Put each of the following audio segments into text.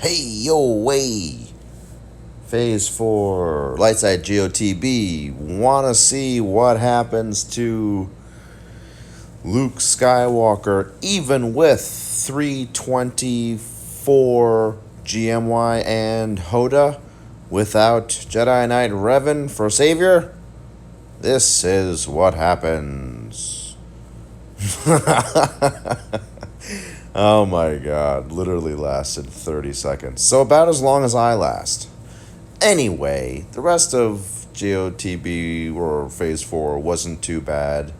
Hey, yo, way. Phase 4, Lightside Geo TB. Wanna see what happens to Luke Skywalker even with 324 GMY and Hoda without Jedi Knight Revan for Savior? This is what happens. Oh my god, literally lasted 30 seconds. So about as long as I last. Anyway, the rest of GOTB or Phase 4 wasn't too bad,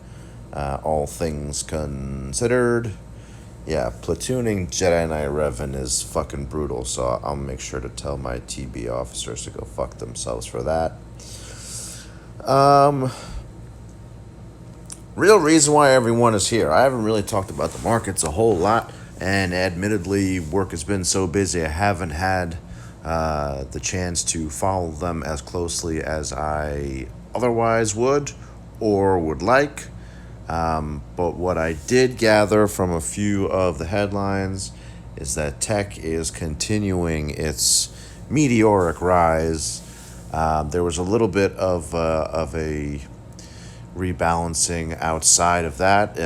all things considered. Yeah, platooning Jedi Knight Revan is fucking brutal, so I'll make sure to tell my TB officers to go fuck themselves for that. Real reason why everyone is here. I haven't really talked about the markets a whole lot, and admittedly, work has been so busy I haven't had the chance to follow them as closely as I otherwise would or would like. But what I did gather from a few of the headlines is that tech is continuing its meteoric rise. There was a little bit of a rebalancing outside of that.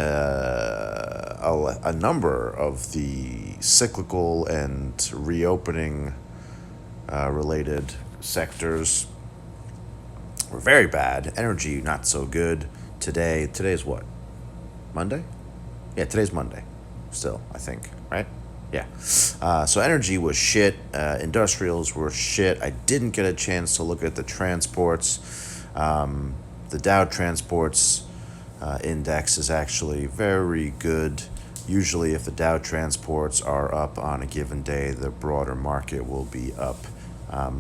A number of the cyclical and reopening related sectors were very bad. Energy, not so good. Today's what? Monday? Yeah, today's Monday. Still, I think, right? Yeah. So energy was shit. Industrials were shit. I didn't get a chance to look at the transports. The Dow Transports Index is actually very good. Usually, if the Dow Transports are up on a given day, the broader market will be up.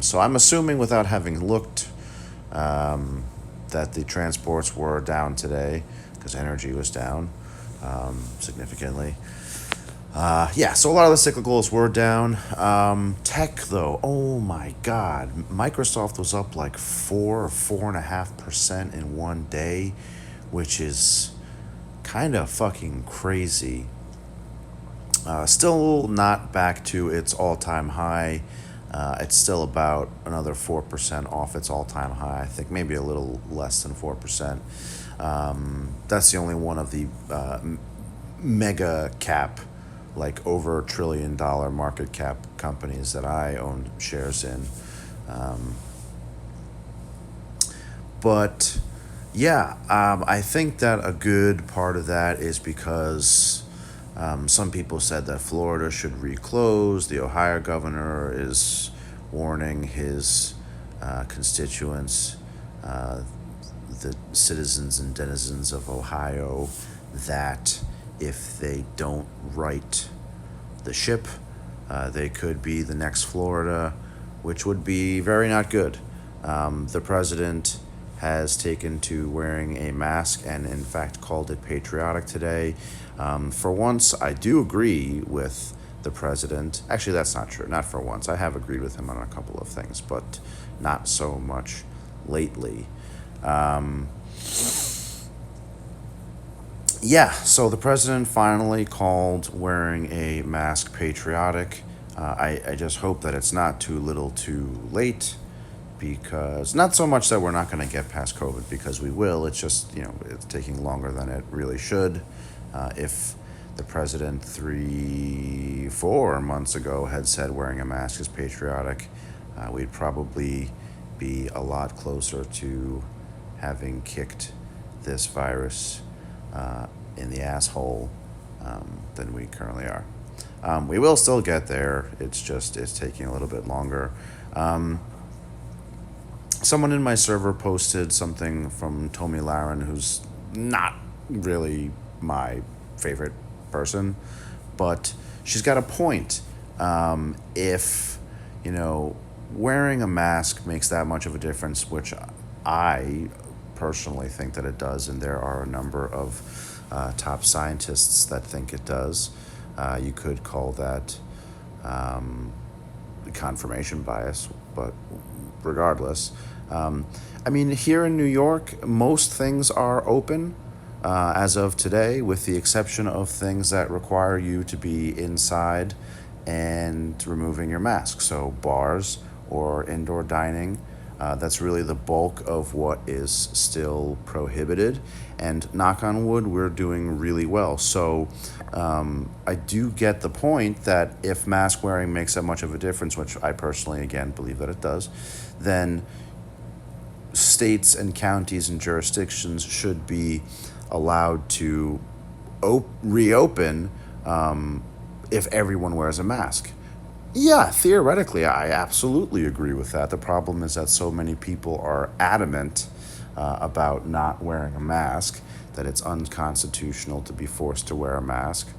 So I'm assuming, without having looked, that the transports were down today because energy was down significantly. So a lot of the cyclicals were down. Tech, though, oh my god. Microsoft was up like 4 or 4.5% in one day, which is kind of fucking crazy. Still not back to its all-time high. It's still about another 4% off its all-time high. I think maybe a little less than 4%. That's the only one of the mega cap, like over $1 trillion market cap companies that I own shares in. I think that a good part of that is because some people said that Florida should reclose. The Ohio governor is warning his constituents, the citizens and denizens of Ohio, that if they don't right the ship, they could be the next Florida, which would be very not good. The president has taken to wearing a mask and in fact called it patriotic today. For once, I do agree with the president. Actually, that's not true. Not for once. I have agreed with him on a couple of things, but not so much lately. So the president finally called wearing a mask patriotic. I just hope that it's not too little too late, because not so much that we're not going to get past COVID, because we will. It's just, it's taking longer than it really should. If the president 3-4 months ago had said wearing a mask is patriotic, we'd probably be a lot closer to having kicked this virus in the asshole than we currently are. We will still get there. It's taking a little bit longer. Someone in my server posted something from Tomi Lahren, who's not really my favorite person, but she's got a point. If wearing a mask makes that much of a difference, which I personally think that it does, and there are a number of top scientists that think it does. You could call that confirmation bias, but regardless, here in New York, most things are open as of today, with the exception of things that require you to be inside and removing your mask. So bars or indoor dining, that's really the bulk of what is still prohibited. And knock on wood, we're doing really well. So I do get the point that if mask wearing makes that much of a difference, which I personally, again, believe that it does, then states and counties and jurisdictions should be allowed to reopen if everyone wears a mask. Yeah, theoretically, I absolutely agree with that. The problem is that so many people are adamant about not wearing a mask that it's unconstitutional to be forced to wear a mask.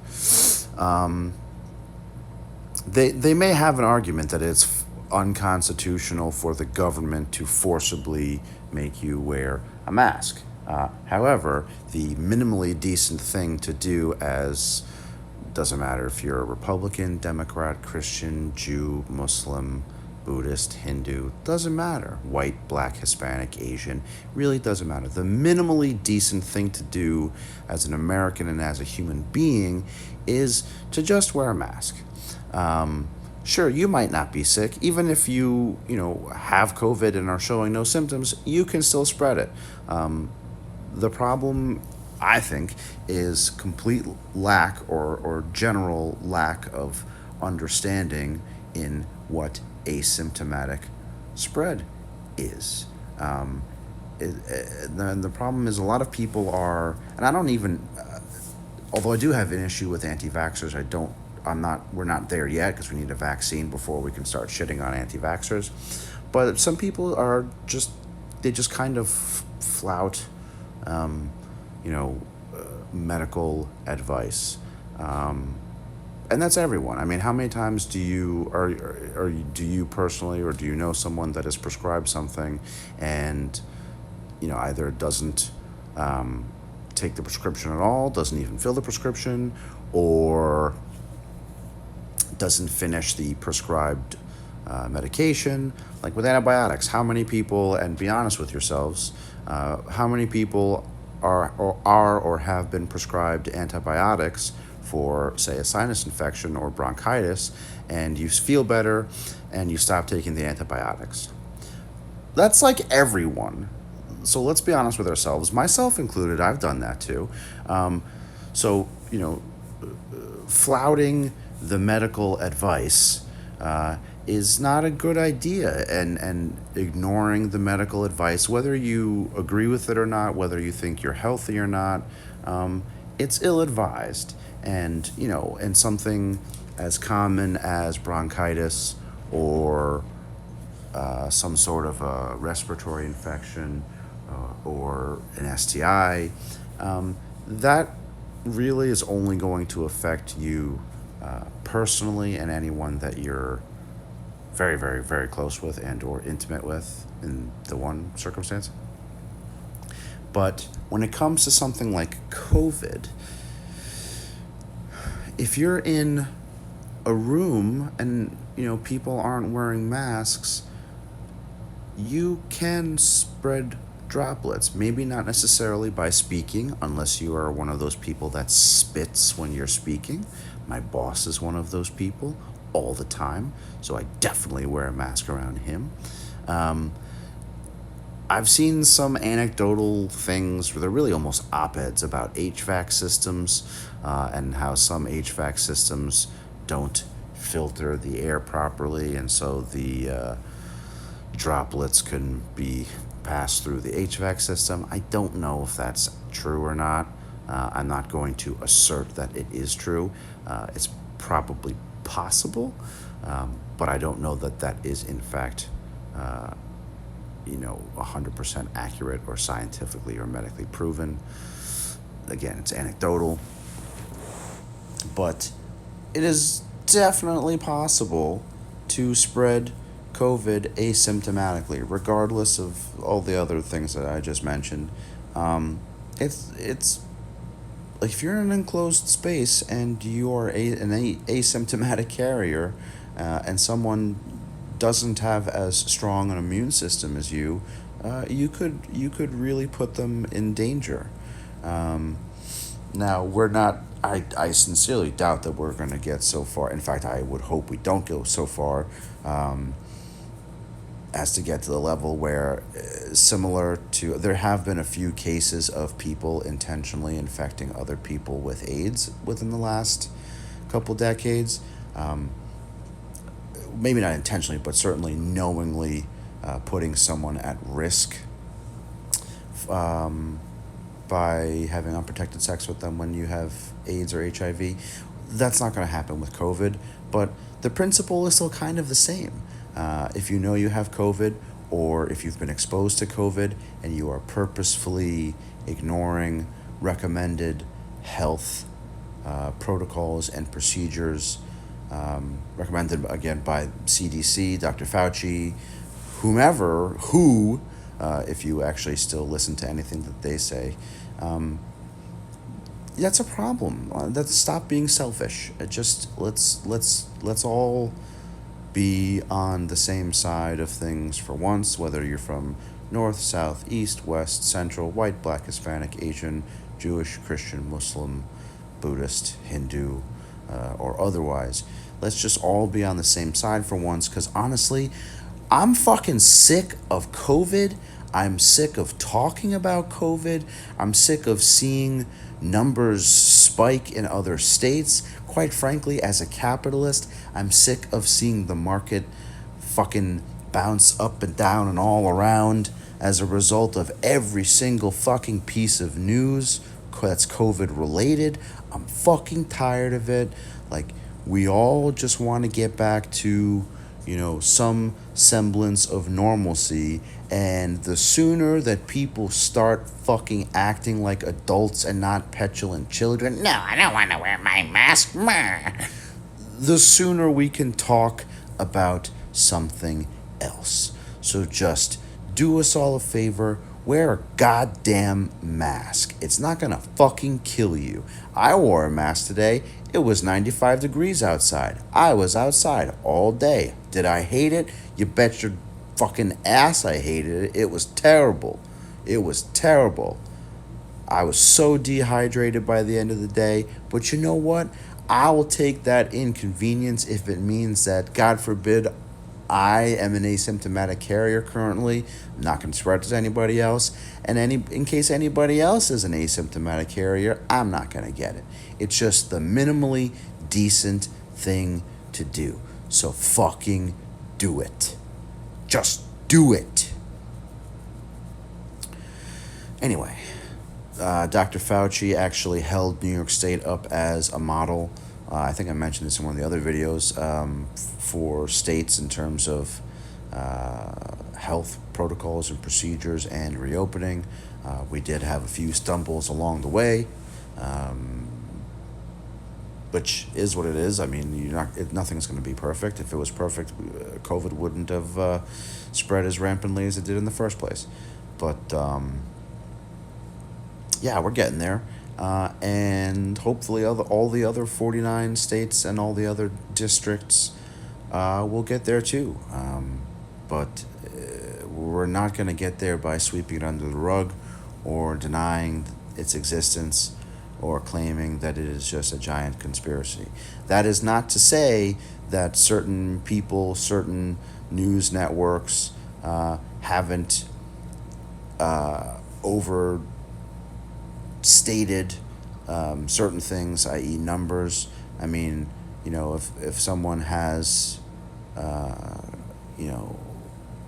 They may have an argument that it's unconstitutional for the government to forcibly make you wear a mask. However, the minimally decent thing to do, as doesn't matter if you're a Republican, Democrat, Christian, Jew, Muslim, Buddhist, Hindu, doesn't matter. White, black, Hispanic, Asian, really doesn't matter. The minimally decent thing to do as an American and as a human being is to just wear a mask. Sure, you might not be sick. Even if you have COVID and are showing no symptoms, you can still spread it. The problem, I think, is complete lack or general lack of understanding in what asymptomatic spread is. And the problem is a lot of people are, and I don't even, although I do have an issue with anti-vaxxers, we're not there yet because we need a vaccine before we can start shitting on anti-vaxxers. But some people they just kind of flout, medical advice. And that's everyone. I mean, how many times do you personally, or do you know someone that is prescribed something and, either doesn't take the prescription at all, doesn't even fill the prescription, or doesn't finish the prescribed medication? Like with antibiotics, how many people, and be honest with yourselves, how many people are or have been prescribed antibiotics for, say, a sinus infection or bronchitis, and you feel better and you stop taking the antibiotics? That's like everyone. So let's be honest with ourselves, myself included. I've done that too. Flouting the medical advice is not a good idea, and ignoring the medical advice, whether you agree with it or not, whether you think you're healthy or not, it's ill-advised. And something as common as bronchitis or some sort of a respiratory infection or an STI, that really is only going to affect you personally and anyone that you're very, very, very close with and or intimate with in the one circumstance. But when it comes to something like COVID, if you're in a room and people aren't wearing masks, you can spread droplets. Maybe not necessarily by speaking, unless you are one of those people that spits when you're speaking. My boss is one of those people all the time, so I definitely wear a mask around him. I've seen some anecdotal things where they're really almost op-eds about HVAC systems and how some HVAC systems don't filter the air properly, and so the droplets can be passed through the HVAC system. I don't know if that's true or not. I'm not going to assert that it is true. It's probably possible, but I don't know that that is in fact 100% accurate or scientifically or medically proven. Again, it's anecdotal, but it is definitely possible to spread COVID asymptomatically, regardless of all the other things that I just mentioned. It's like if you're in an enclosed space and you are an asymptomatic carrier, and someone doesn't have as strong an immune system as you, you could really put them in danger. Now, we're not I sincerely doubt that we're going to get so far. In fact, I would hope we don't go so far as to get to the level where, similar to, there have been a few cases of people intentionally infecting other people with AIDS within the last couple decades. Maybe not intentionally, but certainly knowingly putting someone at risk by having unprotected sex with them when you have AIDS or HIV. That's not going to happen with COVID, but the principle is still kind of the same. If you know you have COVID, or if you've been exposed to COVID and you are purposefully ignoring recommended health protocols and procedures recommended, again, by CDC, Dr. Fauci, whomever, if you actually still listen to anything that they say, that's a problem. Let's stop being selfish. Let's all be on the same side of things for once, whether you're from north, south, east, west, central, white, black, Hispanic, Asian, Jewish, Christian, Muslim, Buddhist, Hindu, or otherwise. Let's just all be on the same side for once, because honestly, I'm fucking sick of COVID. I'm sick of talking about COVID. I'm sick of seeing numbers spike in other states. Quite frankly, as a capitalist, I'm sick of seeing the market fucking bounce up and down and all around as a result of every single fucking piece of news that's COVID related. I'm fucking tired of it. Like, we all just want to get back to, some semblance of normalcy. And the sooner that people start fucking acting like adults and not petulant children, no, I don't want to wear my mask, the sooner we can talk about something else. So just do us all a favor, wear a goddamn mask. It's not gonna fucking kill you. I wore a mask today. It was 95 degrees outside. I was outside all day. Did I hate it? You bet your fucking ass I hated it. It was terrible. It was terrible. I was so dehydrated by the end of the day. But you know what? I will take that inconvenience if it means that, God forbid, I am an asymptomatic carrier currently. I'm not going to spread it to anybody else. And in case anybody else is an asymptomatic carrier, I'm not going to get it. It's just the minimally decent thing to do. So fucking do it. Just do it. Anyway, Dr. Fauci actually held New York State up as a model. I think I mentioned this in one of the other videos, for states in terms of health protocols and procedures and reopening. We did have a few stumbles along the way, which is what it is. I mean, nothing's going to be perfect. If it was perfect, COVID wouldn't have spread as rampantly as it did in the first place. But yeah, we're getting there. And hopefully all the other 49 states and all the other districts will get there too. But we're not going to get there by sweeping it under the rug or denying its existence or claiming that it is just a giant conspiracy. That is not to say that certain people, certain news networks haven't overstated certain things, i.e. numbers. I mean, if someone has,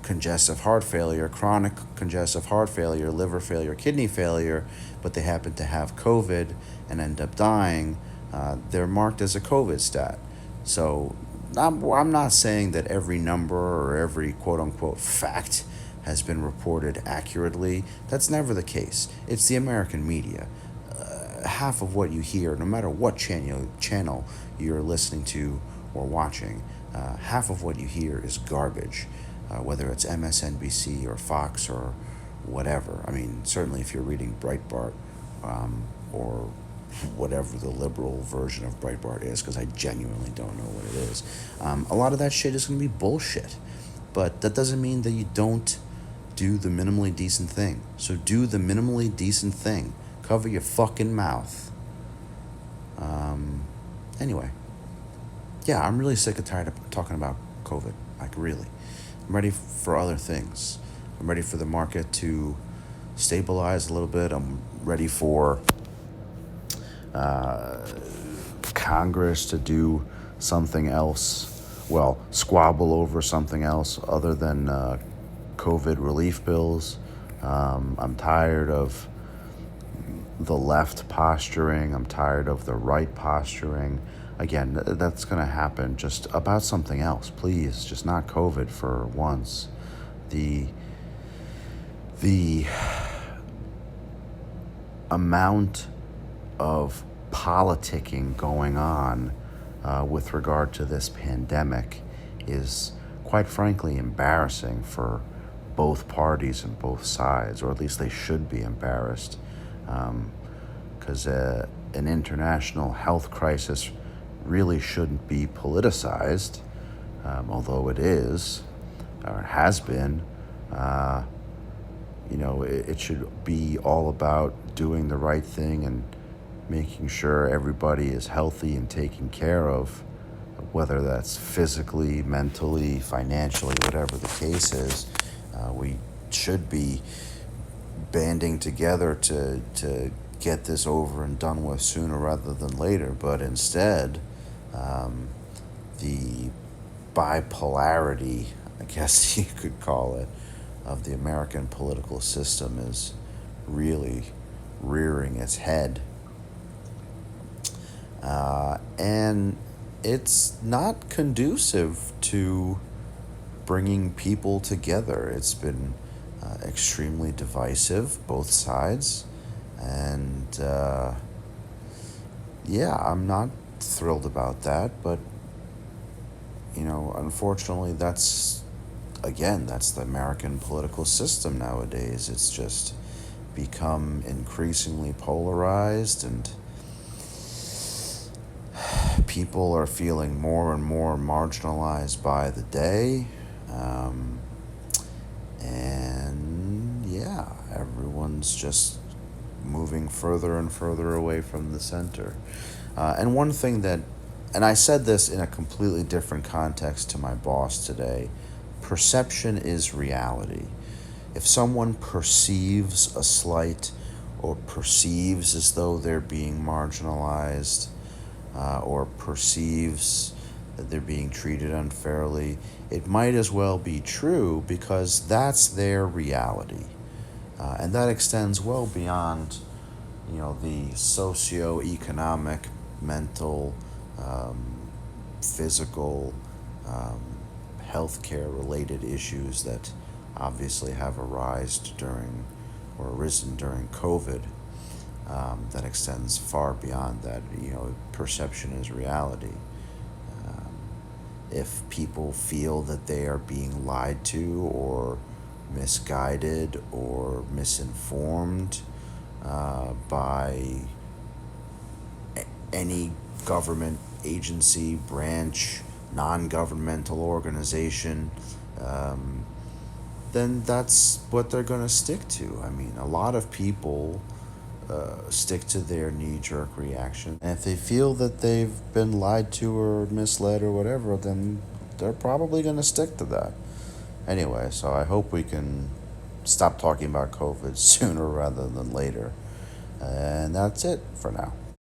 congestive heart failure, chronic congestive heart failure, liver failure, kidney failure, but they happen to have COVID and end up dying, they're marked as a COVID stat. So I'm not saying that every number or every quote-unquote fact has been reported accurately. That's never the case. It's the American media. Half of what you hear, no matter what channel you're listening to or watching, half of what you hear is garbage, whether it's MSNBC or Fox or whatever. I mean, certainly if you're reading Breitbart or whatever the liberal version of Breitbart is, because I genuinely don't know what it is, a lot of that shit is going to be bullshit. But that doesn't mean that you don't do the minimally decent thing. So do the minimally decent thing. Cover your fucking mouth. Anyway, yeah, I'm really sick and tired of talking about COVID. Like, really. I'm ready for other things. I'm ready for the market to stabilize a little bit. I'm ready for Congress to do something else. Well, squabble over something else other than COVID relief bills. I'm tired of the left posturing. I'm tired of the right posturing. Again, that's going to happen just about something else. Please, just not COVID for once. The amount of politicking going on with regard to this pandemic is, quite frankly, embarrassing for both parties and both sides, or at least they should be embarrassed, because an international health crisis really shouldn't be politicized, although it is, or it has been. It should be all about doing the right thing and making sure everybody is healthy and taken care of, whether that's physically, mentally, financially, whatever the case is. We should be banding together to get this over and done with sooner rather than later. But instead, the bipolarity, I guess you could call it, of the American political system is really rearing its head. And it's not conducive to bringing people together. It's been extremely divisive, both sides. And yeah, I'm not thrilled about that, but unfortunately, that's the American political system nowadays. It's just become increasingly polarized, and people are feeling more and more marginalized by the day. And yeah, everyone's just moving further and further away from the center. And one thing and I said this in a completely different context to my boss today, perception is reality. If someone perceives a slight or perceives as though they're being marginalized, or perceives that they're being treated unfairly, it might as well be true because that's their reality. And that extends well beyond, the socio-economic, mental, physical, healthcare related issues that obviously have arisen during COVID. That extends far beyond that. Perception is reality. If people feel that they are being lied to or misguided or misinformed by any government agency, branch, non-governmental organization, then that's what they're going to stick to. I mean, a lot of people stick to their knee-jerk reaction. And if they feel that they've been lied to or misled or whatever, then they're probably going to stick to that. Anyway, so I hope we can stop talking about COVID sooner rather than later. And that's it for now.